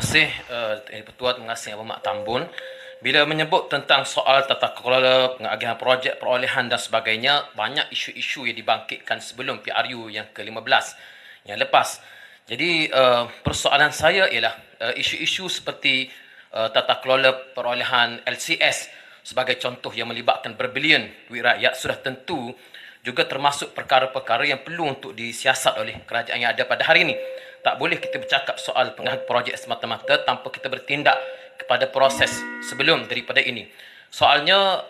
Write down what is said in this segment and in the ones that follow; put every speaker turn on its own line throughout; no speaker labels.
kasih Pertua, terima kasih Abang Mak Tambun. Bila menyebut tentang soal tata kelola, pengagihan projek, perolehan dan sebagainya, banyak isu-isu yang dibangkitkan sebelum PRU yang ke-15 yang lepas. Jadi persoalan saya ialah isu-isu seperti tata kelola perolehan LCS sebagai contoh yang melibatkan berbilion duit rakyat sudah tentu juga termasuk perkara-perkara yang perlu untuk disiasat oleh kerajaan yang ada pada hari ini. Tak boleh kita bercakap soal pengagihan projek semata-mata tanpa kita bertindak kepada proses sebelum daripada ini. Soalnya,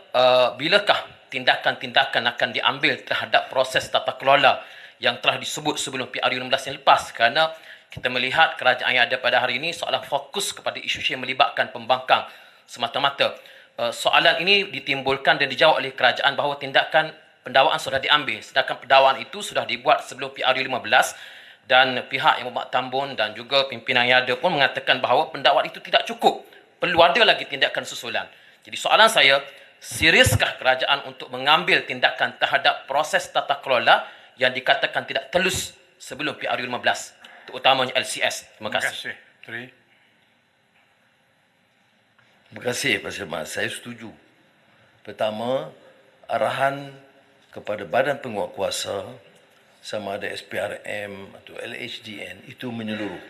bilakah tindakan-tindakan akan diambil terhadap proses tata kelola yang telah disebut sebelum PRU 16 yang lepas? Kerana kita melihat kerajaan yang ada pada hari ini seolah fokus kepada isu-isu yang melibatkan pembangkang semata-mata. Soalan ini ditimbulkan dan dijawab oleh kerajaan bahawa tindakan pendakwaan sudah diambil, sedangkan pendakwaan itu sudah dibuat sebelum PRU 15 dan pihak yang membuat tambun dan juga pimpinan yang ada pun mengatakan bahawa pendakwaan itu tidak cukup. Perlu ada lagi tindakan susulan. Jadi soalan saya, seriuskah kerajaan untuk mengambil tindakan terhadap proses tata kelola yang dikatakan tidak telus sebelum PRU 15, terutamanya LCS? Terima kasih.
Terima kasih Pak Syamad. Saya setuju. Pertama, arahan kepada Badan Penguatkuasa sama ada SPRM atau LHDN itu menyeluruh.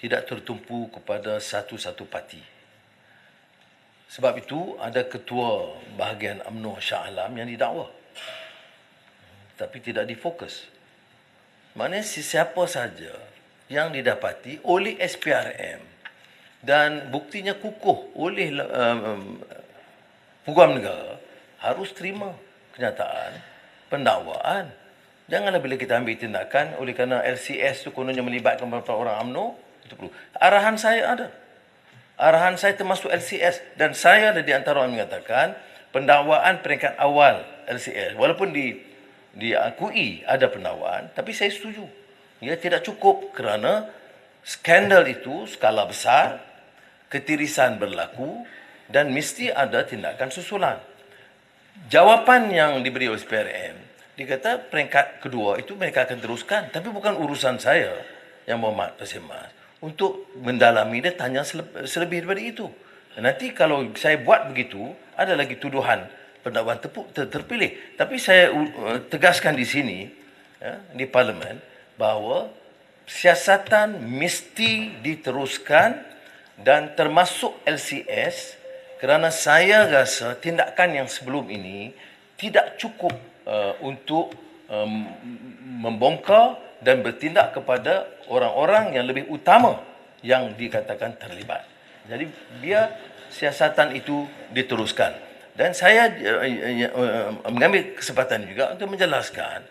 Tidak tertumpu kepada satu-satu parti. Sebab itu ada ketua bahagian UMNO Shah Alam yang didakwa. Tapi tidak difokus. Maknanya sesiapa saja yang didapati oleh SPRM dan buktinya kukuh oleh Peguam Negara harus terima kenyataan pendakwaan. Janganlah bila kita ambil tindakan oleh kerana LCS tu kononnya melibatkan beberapa orang UMNO, itu perlu. Arahan saya ada. Arahan saya termasuk LCS dan saya ada di antara orang mengatakan pendakwaan peringkat awal LCS walaupun diakui ada pendakwaan, tapi saya setuju. Ia tidak cukup kerana skandal itu skala besar, ketirisan berlaku dan mesti ada tindakan susulan. Jawapan yang diberi oleh SPRM, dia kata peringkat kedua itu mereka akan teruskan. Tapi bukan urusan saya, yang Muhammad Pasir Mas, untuk mendalami dia tanya selebih daripada itu. Nanti kalau saya buat begitu, ada lagi tuduhan pendakwaan terpilih. Tapi saya tegaskan di sini, di Parlimen, bahawa siasatan mesti diteruskan dan termasuk LCS kerana saya rasa tindakan yang sebelum ini tidak cukup untuk membongkar dan bertindak kepada orang-orang yang lebih utama yang dikatakan terlibat. Jadi biar siasatan itu diteruskan. Dan saya mengambil kesempatan juga untuk menjelaskan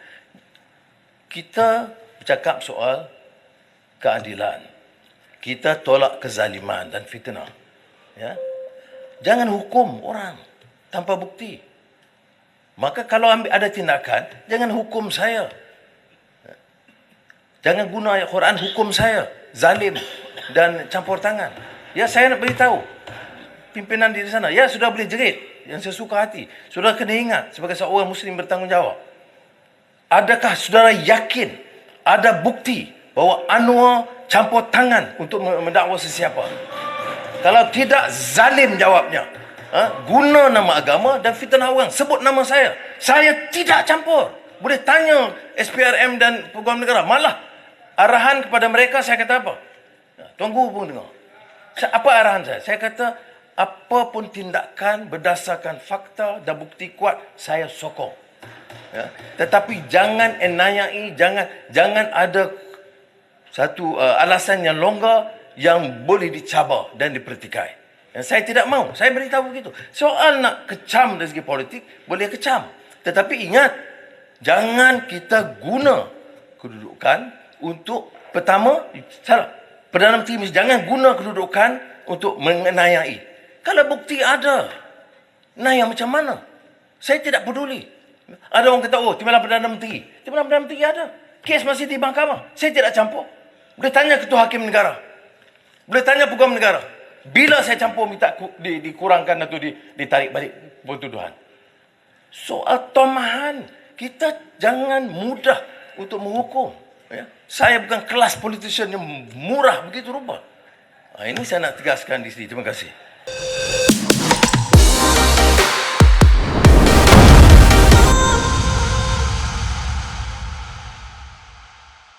kita bercakap soal keadilan. Kita tolak kezaliman dan fitnah. Ya. Jangan hukum orang tanpa bukti. Maka kalau ada tindakan, jangan hukum saya. Jangan guna ayat Quran hukum saya. Zalim dan campur tangan. Ya, saya nak beritahu pimpinan di sana. Ya, sudah boleh jerit yang sesuka hati. Sudah kena ingat sebagai seorang Muslim bertanggungjawab. Adakah saudara yakin ada bukti bahawa Anwar campur tangan untuk mendakwa sesiapa? Kalau tidak, zalim jawabnya. Guna nama agama dan fitnah orang. Sebut nama saya. Saya tidak campur. Boleh tanya SPRM dan Peguam Negara. Malah arahan kepada mereka saya kata apa? Tuan Guru pun dengar. Apa arahan saya? Saya kata apa pun tindakan berdasarkan fakta dan bukti kuat saya sokong. Ya. Tetapi jangan enayai, jangan ada satu alasan yang longgar yang boleh dicabar dan dipertikai. Dan saya tidak mahu. Saya beritahu begitu. Soal nak kecam dari segi politik, boleh kecam. Tetapi ingat, jangan kita guna kedudukan untuk, pertama, salah. Perdana Menteri jangan guna kedudukan untuk mengenayai. Kalau bukti ada, naya macam mana? Saya tidak peduli. Ada orang kata, oh, timbalan Perdana Menteri. Timbalan Perdana Menteri ada. Kes masih di mahkamah. Saya tidak campur. Boleh tanya Ketua Hakim Negara. Boleh tanya Peguam Negara. Bila saya campur minta dikurangkan atau ditarik balik pertuduhan. Soal tomahan. Kita jangan mudah untuk menghukum. Ya. Saya bukan kelas politician yang murah begitu rupa. Ini saya nak tegaskan di sini. Terima kasih.